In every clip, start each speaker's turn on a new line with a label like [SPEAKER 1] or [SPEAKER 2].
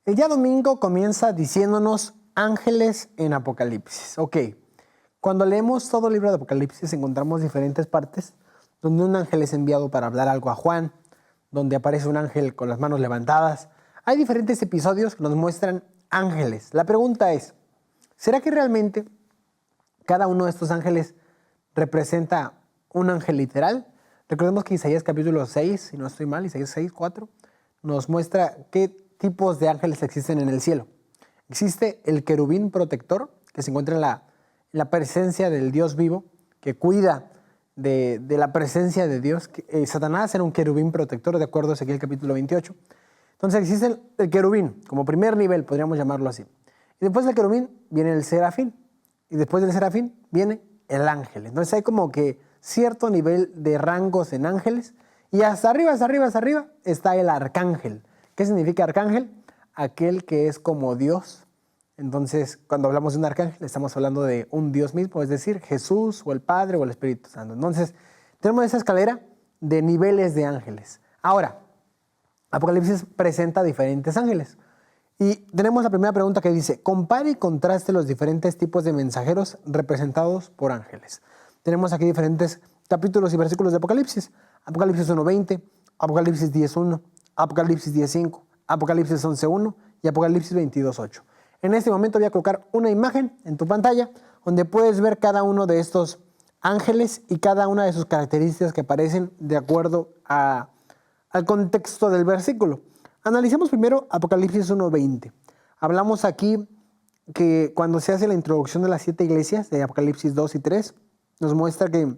[SPEAKER 1] El día domingo comienza diciéndonos ángeles en Apocalipsis. Ok, cuando leemos todo el libro de Apocalipsis encontramos diferentes partes donde un ángel es enviado para hablar algo a Juan, donde aparece un ángel con las manos levantadas. Hay diferentes episodios que nos muestran ángeles. La pregunta es, ¿será que realmente cada uno de estos ángeles representa un ángel literal? Recordemos que Isaías capítulo 6, si no estoy mal, Isaías 6, 4, nos muestra qué tipos de ángeles existen en el cielo. Existe el querubín protector, que se encuentra en la presencia del Dios vivo, que cuida de la presencia de Dios. Satanás era un querubín protector, de acuerdo a Ezequiel capítulo 28. Entonces existe el querubín, como primer nivel, podríamos llamarlo así. Y después del querubín viene el serafín. Y después del serafín viene el ángel. Entonces hay como que cierto nivel de rangos en ángeles. Y hasta arriba está el arcángel. ¿Qué significa arcángel? Aquel que es como Dios. Entonces, cuando hablamos de un arcángel, estamos hablando de un Dios mismo, es decir, Jesús o el Padre o el Espíritu Santo. Entonces, tenemos esa escalera de niveles de ángeles. Ahora, Apocalipsis presenta diferentes ángeles. Y tenemos la primera pregunta que dice, compare y contraste los diferentes tipos de mensajeros representados por ángeles. Tenemos aquí diferentes capítulos y versículos de Apocalipsis. Apocalipsis 1:20, Apocalipsis 10:1, Apocalipsis 10:5, Apocalipsis 11:1 y Apocalipsis 22:8. En este momento voy a colocar una imagen en tu pantalla donde puedes ver cada uno de estos ángeles y cada una de sus características que aparecen de acuerdo al contexto del versículo. Analicemos primero Apocalipsis 1:20. Hablamos aquí que cuando se hace la introducción de las 7 iglesias de Apocalipsis 2 y 3, nos muestra que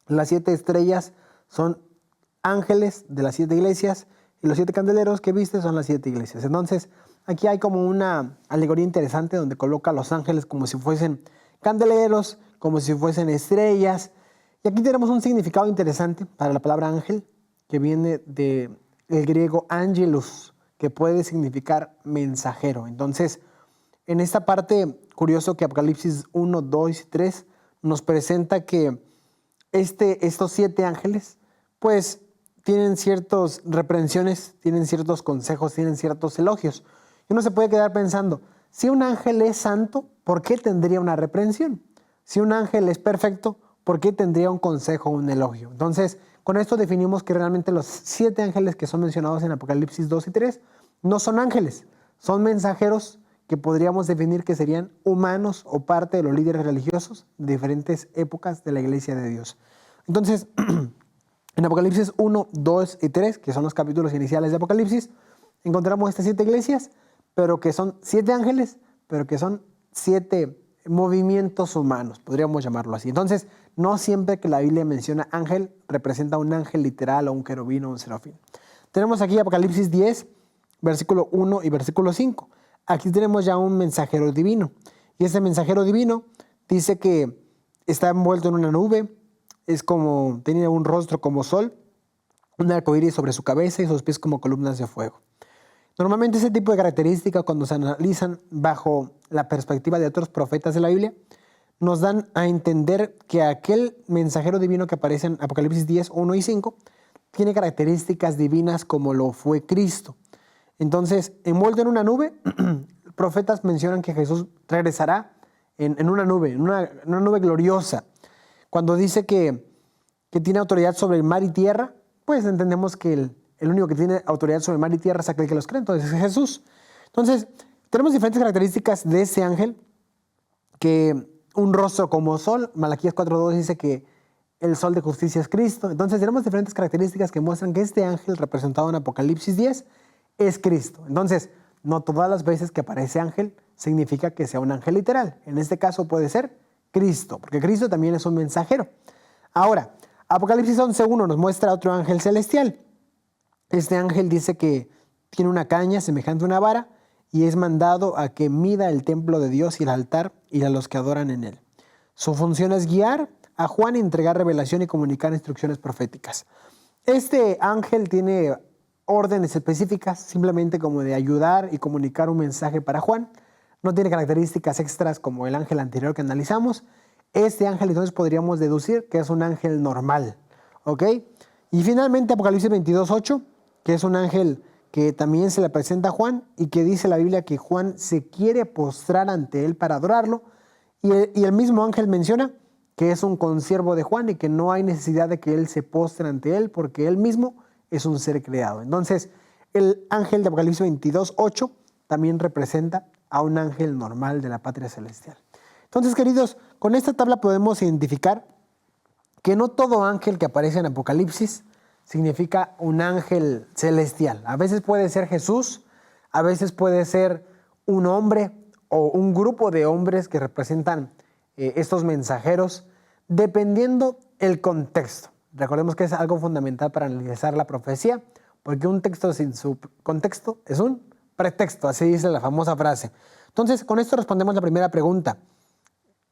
[SPEAKER 1] las 7 estrellas son ángeles de las 7 iglesias y los 7 candeleros que viste son las 7 iglesias. Entonces, aquí hay como una alegoría interesante donde coloca a los ángeles como si fuesen candeleros, como si fuesen estrellas. Y aquí tenemos un significado interesante para la palabra ángel, que viene del griego angelus, que puede significar mensajero. Entonces, en esta parte, curioso que Apocalipsis 1, 2 y 3 nos presenta que estos 7 ángeles, pues, tienen ciertas reprensiones, tienen ciertos consejos, tienen ciertos elogios. Y uno se puede quedar pensando, si un ángel es santo, ¿por qué tendría una reprensión? Si un ángel es perfecto, ¿por qué tendría un consejo o un elogio? Entonces, con esto definimos que realmente los 7 ángeles que son mencionados en Apocalipsis 2 y 3 no son ángeles, son mensajeros que podríamos definir que serían humanos o parte de los líderes religiosos de diferentes épocas de la iglesia de Dios. Entonces, en Apocalipsis 1, 2 y 3, que son los capítulos iniciales de Apocalipsis, encontramos estas 7 iglesias, pero que son 7 ángeles, pero que son 7 movimientos humanos, podríamos llamarlo así. Entonces, no siempre que la Biblia menciona ángel, representa un ángel literal o un querubín o un serafín. Tenemos aquí Apocalipsis 10, versículo 1 y versículo 5. Aquí tenemos ya un mensajero divino. Y ese mensajero divino dice que está envuelto en una nube, tiene un rostro como sol, un arcoíris sobre su cabeza y sus pies como columnas de fuego. Normalmente ese tipo de características, cuando se analizan bajo la perspectiva de otros profetas de la Biblia, nos dan a entender que aquel mensajero divino que aparece en Apocalipsis 10, 1 y 5 tiene características divinas como lo fue Cristo. Entonces, envuelto en una nube, profetas mencionan que Jesús regresará en una nube, en una nube gloriosa. Cuando dice que tiene autoridad sobre el mar y tierra, pues entendemos que el único que tiene autoridad sobre el mar y tierra es aquel que los cree, entonces es Jesús. Entonces, tenemos diferentes características de ese ángel, que un rostro como sol, Malaquías 4:2 dice que el sol de justicia es Cristo. Entonces, tenemos diferentes características que muestran que este ángel representado en Apocalipsis 10 es Cristo. Entonces, no todas las veces que aparece ángel significa que sea un ángel literal. En este caso puede ser Cristo, porque Cristo también es un mensajero. Ahora, Apocalipsis 11:1 nos muestra otro ángel celestial. Este ángel dice que tiene una caña semejante a una vara y es mandado a que mida el templo de Dios y el altar y a los que adoran en él. Su función es guiar a Juan y entregar revelación y comunicar instrucciones proféticas. Este ángel tiene órdenes específicas, simplemente como de ayudar y comunicar un mensaje para Juan. No tiene características extras como el ángel anterior que analizamos. Este ángel entonces podríamos deducir que es un ángel normal, ¿ok? Y finalmente Apocalipsis 22:8, que es un ángel que también se le presenta a Juan y que dice la Biblia que Juan se quiere postrar ante él para adorarlo. Y el mismo ángel menciona que es un consiervo de Juan y que no hay necesidad de que él se postre ante él porque él mismo es un ser creado. Entonces, el ángel de Apocalipsis 22:8 también representa a un ángel normal de la patria celestial. Entonces, queridos, con esta tabla podemos identificar que no todo ángel que aparece en Apocalipsis significa un ángel celestial. A veces puede ser Jesús, a veces puede ser un hombre o un grupo de hombres que representan estos mensajeros, dependiendo el contexto. Recordemos que es algo fundamental para analizar la profecía, porque un texto sin su contexto es un pretexto, así dice la famosa frase. Entonces, con esto respondemos la primera pregunta.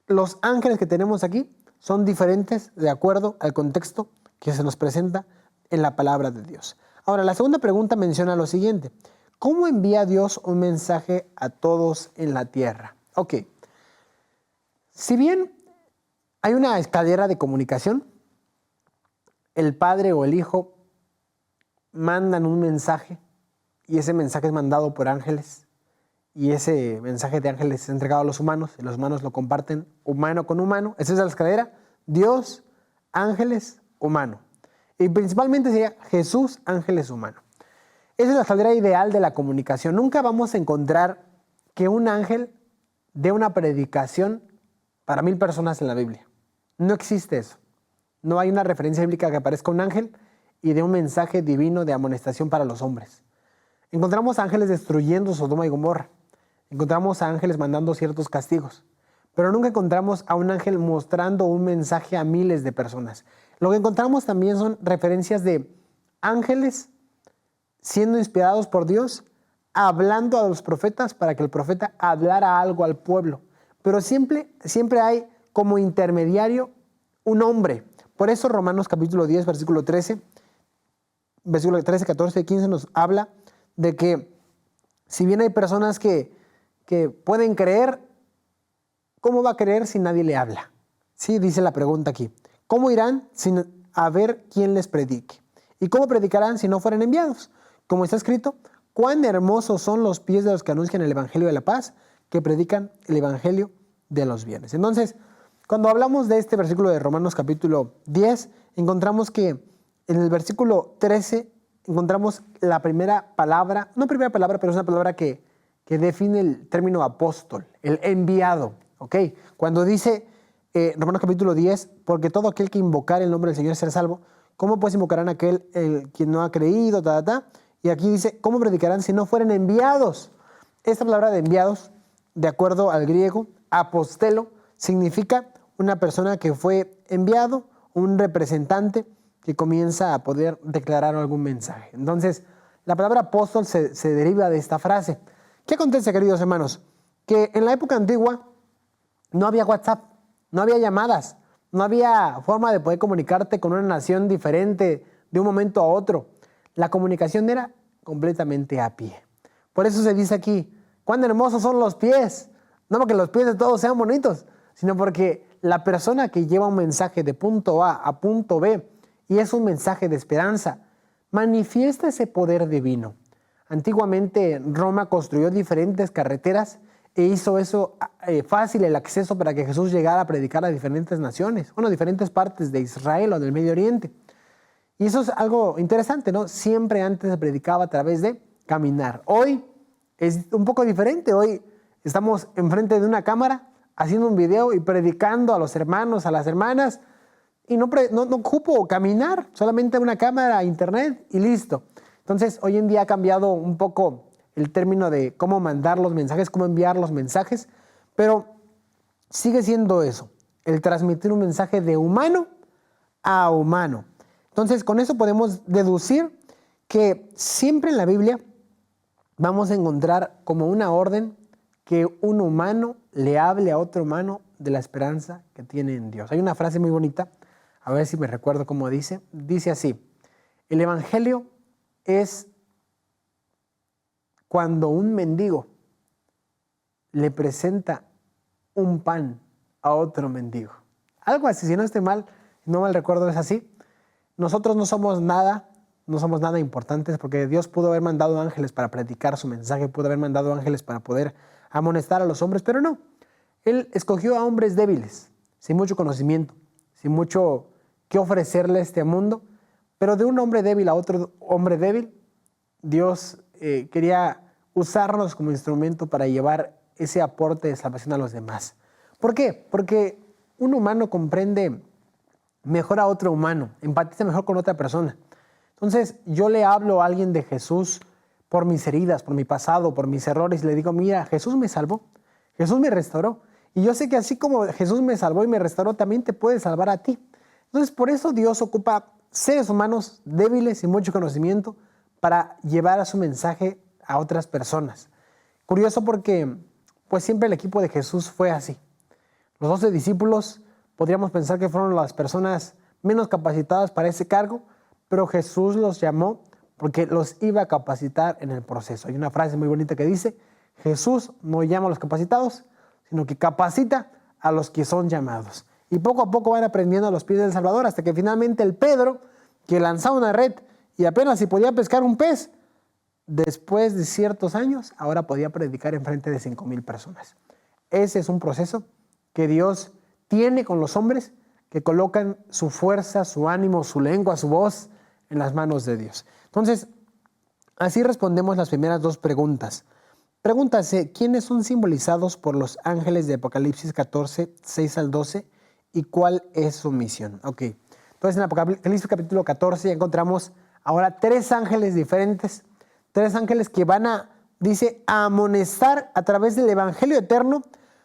[SPEAKER 1] Los ángeles que tenemos aquí son diferentes de acuerdo al contexto que se nos presenta en la palabra de Dios. Ahora, la segunda pregunta menciona lo siguiente. ¿Cómo envía Dios un mensaje a todos en la tierra? Ok. Si bien hay una escalera de comunicación, el padre o el hijo mandan un mensaje y ese mensaje es mandado por ángeles y ese mensaje de ángeles es entregado a los humanos y los humanos lo comparten humano con humano. Esa es la escalera. Dios, ángeles, humano. Y principalmente sería Jesús, ángeles, humano. Esa es la escalera ideal de la comunicación. Nunca vamos a encontrar que un ángel dé una predicación para 1000 personas en la Biblia. No existe eso. No hay una referencia bíblica que aparezca un ángel y dé un mensaje divino de amonestación para los hombres. Encontramos ángeles destruyendo Sodoma y Gomorra. Encontramos a ángeles mandando ciertos castigos. Pero nunca encontramos a un ángel mostrando un mensaje a miles de personas. Lo que encontramos también son referencias de ángeles siendo inspirados por Dios, hablando a los profetas para que el profeta hablara algo al pueblo. Pero siempre hay como intermediario un hombre. Por eso Romanos capítulo 10, versículo 13, 14 y 15 nos habla de que si bien hay personas que pueden creer, ¿cómo va a creer si nadie le habla? Sí, dice la pregunta aquí. ¿Cómo irán sin haber quien les predique? ¿Y cómo predicarán si no fueren enviados? Como está escrito, cuán hermosos son los pies de los que anuncian el evangelio de la paz, que predican el evangelio de los bienes. Entonces, cuando hablamos de este versículo de Romanos capítulo 10, encontramos que en el versículo 13 encontramos la primera palabra, no primera palabra, pero es una palabra que define el término apóstol, el enviado. ¿Ok? Cuando dice Romanos capítulo 10, porque todo aquel que invocar el nombre del Señor será salvo, ¿cómo pues invocarán a aquel quien no ha creído? Y aquí dice, ¿cómo predicarán si no fueren enviados? Esta palabra de enviados, de acuerdo al griego, apostelo, significa una persona que fue enviado, un representante que comienza a poder declarar algún mensaje. Entonces, la palabra apóstol se deriva de esta frase. ¿Qué acontece, queridos hermanos? Que en la época antigua no había WhatsApp, no había llamadas, no había forma de poder comunicarte con una nación diferente de un momento a otro. La comunicación era completamente a pie. Por eso se dice aquí, cuán hermosos son los pies. No porque los pies de todos sean bonitos, sino porque la persona que lleva un mensaje de punto A punto B y es un mensaje de esperanza, manifiesta ese poder divino. Antiguamente Roma construyó diferentes carreteras e hizo eso fácil el acceso para que Jesús llegara a predicar a diferentes naciones, diferentes partes de Israel o del Medio Oriente. Y eso es algo interesante, ¿no? Siempre antes se predicaba a través de caminar. Hoy es un poco diferente. Hoy estamos enfrente de una cámara haciendo un video y predicando a los hermanos, a las hermanas. Y no ocupo caminar, solamente una cámara, internet y listo. Entonces, hoy en día ha cambiado un poco el término de cómo mandar los mensajes, cómo enviar los mensajes, pero sigue siendo eso, el transmitir un mensaje de humano a humano. Entonces, con eso podemos deducir que siempre en la Biblia vamos a encontrar como una orden que un humano le hable a otro humano de la esperanza que tiene en Dios. Hay una frase muy bonita, a ver si me recuerdo cómo dice. Dice así, el evangelio es cuando un mendigo le presenta un pan a otro mendigo. Algo así, si no estoy mal, no mal recuerdo, es así. Nosotros no somos nada no somos nada importantes, porque Dios pudo haber mandado ángeles para predicar su mensaje, pudo haber mandado ángeles para poder amonestar a los hombres, pero no. Él escogió a hombres débiles, sin mucho conocimiento, sin mucho que ofrecerle a este mundo, pero de un hombre débil a otro hombre débil, Dios quería usarnos como instrumento para llevar ese aporte de salvación a los demás. ¿Por qué? Porque un humano comprende mejor a otro humano, empatiza mejor con otra persona. Entonces, yo le hablo a alguien de Jesús por mis heridas, por mi pasado, por mis errores, y le digo, mira, Jesús me salvó, Jesús me restauró, y yo sé que así como Jesús me salvó y me restauró, también te puede salvar a ti. Entonces, por eso Dios ocupa seres humanos débiles y mucho conocimiento para llevar a su mensaje a otras personas. Curioso porque pues siempre el equipo de Jesús fue así. Los 12 discípulos podríamos pensar que fueron las personas menos capacitadas para ese cargo, pero Jesús los llamó porque los iba a capacitar en el proceso. Hay una frase muy bonita que dice, Jesús no llama a los capacitados, sino que capacita a los que son llamados. Y poco a poco van aprendiendo a los pies del Salvador, hasta que finalmente el Pedro, que lanzaba una red y apenas si podía pescar un pez, después de ciertos años, ahora podía predicar en frente de 5,000 personas. Ese es un proceso que Dios tiene con los hombres que colocan su fuerza, su ánimo, su lengua, su voz en las manos de Dios. Entonces, así respondemos las primeras dos preguntas. Pregúntase, ¿quiénes son simbolizados por los ángeles de Apocalipsis 14, 6 al 12? ¿Y cuál es su misión? Ok, entonces en Apocalipsis capítulo 14 ya encontramos ahora 3 ángeles diferentes, 3 ángeles que van a, dice, a amonestar a través del evangelio eterno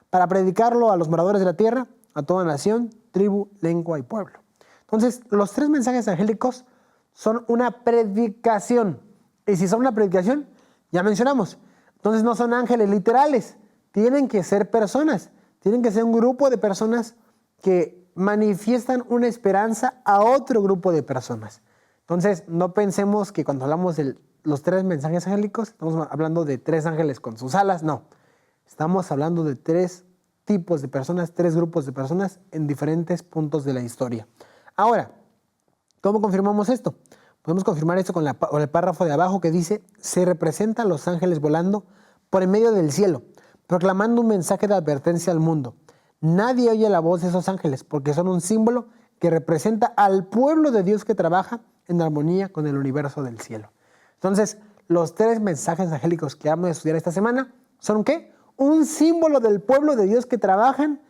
[SPEAKER 1] para predicarlo a los moradores de la tierra, a toda nación, tribu, lengua y pueblo. Entonces, los 3 mensajes angélicos son una predicación. Y si son una predicación, ya mencionamos, entonces no son ángeles literales, tienen que ser personas, tienen que ser un grupo de personas que manifiestan una esperanza a otro grupo de personas. Entonces, no pensemos que cuando hablamos de los 3 mensajes angélicos, estamos hablando de 3 ángeles con sus alas, no. Estamos hablando de 3 tipos de personas, 3 grupos de personas en diferentes puntos de la historia. Ahora, ¿cómo confirmamos esto? Podemos confirmar esto con el párrafo de abajo que dice, se representa a los ángeles volando por en medio del cielo, proclamando un mensaje de advertencia al mundo. Nadie oye la voz de esos ángeles porque son un símbolo que representa al pueblo de Dios que trabaja en armonía con el universo del cielo. Entonces, los 3 mensajes angélicos que vamos a estudiar esta semana son ¿qué? Un símbolo del pueblo de Dios que trabajan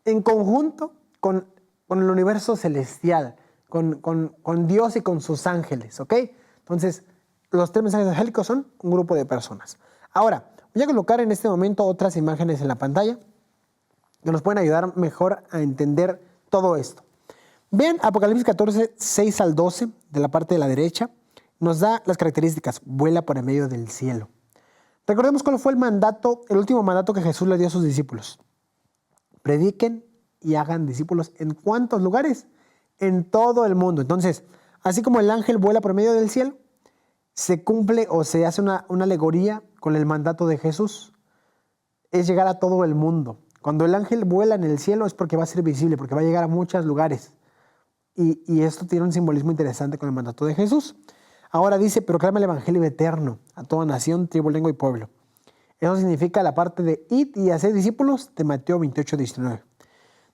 [SPEAKER 1] en conjunto con el universo celestial, con Dios y con sus ángeles, ¿ok? Entonces, los 3 mensajes angélicos son un grupo de personas. Ahora, voy a colocar en este momento otras imágenes en la pantalla que nos pueden ayudar mejor a entender todo esto. Vean Apocalipsis 14, 6 al 12, de la parte de la derecha, nos da las características, vuela por en medio del cielo. Recordemos cuál fue el último mandato que Jesús le dio a sus discípulos. Prediquen y hagan discípulos. ¿En cuántos lugares? En todo el mundo. Entonces, así como el ángel vuela por medio del cielo, se cumple o se hace una alegoría con el mandato de Jesús. Es llegar a todo el mundo. Cuando el ángel vuela en el cielo es porque va a ser visible, porque va a llegar a muchos lugares. Y esto tiene un simbolismo interesante con el mandato de Jesús. Ahora dice, proclama el evangelio eterno a toda nación, tribu, lengua y pueblo. Eso significa la parte de id y hacer discípulos de Mateo 28, 19.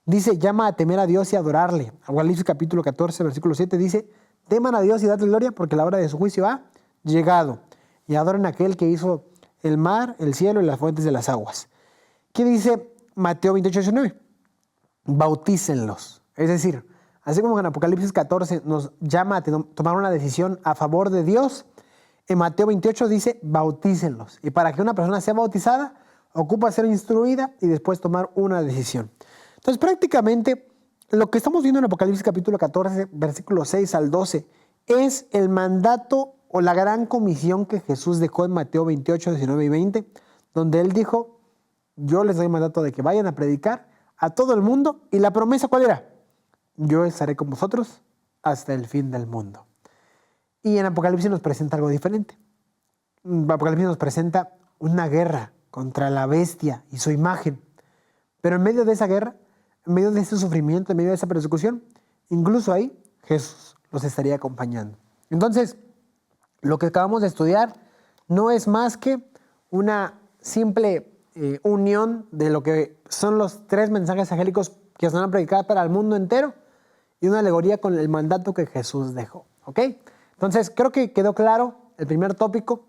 [SPEAKER 1] Dice, llama a temer a Dios y adorarle. Apocalipsis capítulo 14, versículo 7 dice, teman a Dios y dadle gloria porque la hora de su juicio ha llegado. Y adoren a aquel que hizo el mar, el cielo y las fuentes de las aguas. ¿Qué dice Mateo 28, 19? Bautícenlos. Es decir, así como en Apocalipsis 14 nos llama a tomar una decisión a favor de Dios, en Mateo 28 dice, bautícenlos. Y para que una persona sea bautizada, ocupa ser instruida y después tomar una decisión. Entonces, prácticamente, lo que estamos viendo en Apocalipsis capítulo 14, versículos 6 al 12, es el mandato o la gran comisión que Jesús dejó en Mateo 28, 19 y 20, donde Él dijo, yo les doy mandato de que vayan a predicar a todo el mundo. ¿Y la promesa cuál era? Yo estaré con vosotros hasta el fin del mundo. Y en Apocalipsis nos presenta algo diferente. Apocalipsis nos presenta una guerra contra la bestia y su imagen. Pero en medio de esa guerra, en medio de ese sufrimiento, en medio de esa persecución, incluso ahí Jesús los estaría acompañando. Entonces, lo que acabamos de estudiar no es más que una simple unión de lo que son los 3 mensajes angélicos que se van a predicar para el mundo entero y una alegoría con el mandato que Jesús dejó. ¿Ok? Entonces, creo que quedó claro el primer tópico.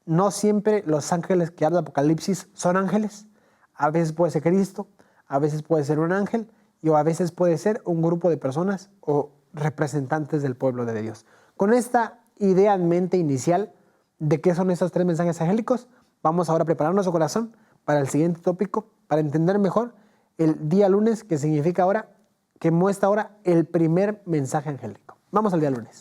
[SPEAKER 1] No siempre los ángeles que habla Apocalipsis son ángeles. A veces puede ser Cristo, a veces puede ser un ángel y a veces puede ser un grupo de personas o representantes del pueblo de Dios. Con esta idea en mente inicial de qué son esos 3 mensajes angélicos, vamos ahora a preparar nuestro corazón para el siguiente tópico, para entender mejor el día lunes, que significa ahora, que muestra ahora el primer mensaje angélico. Vamos al día lunes.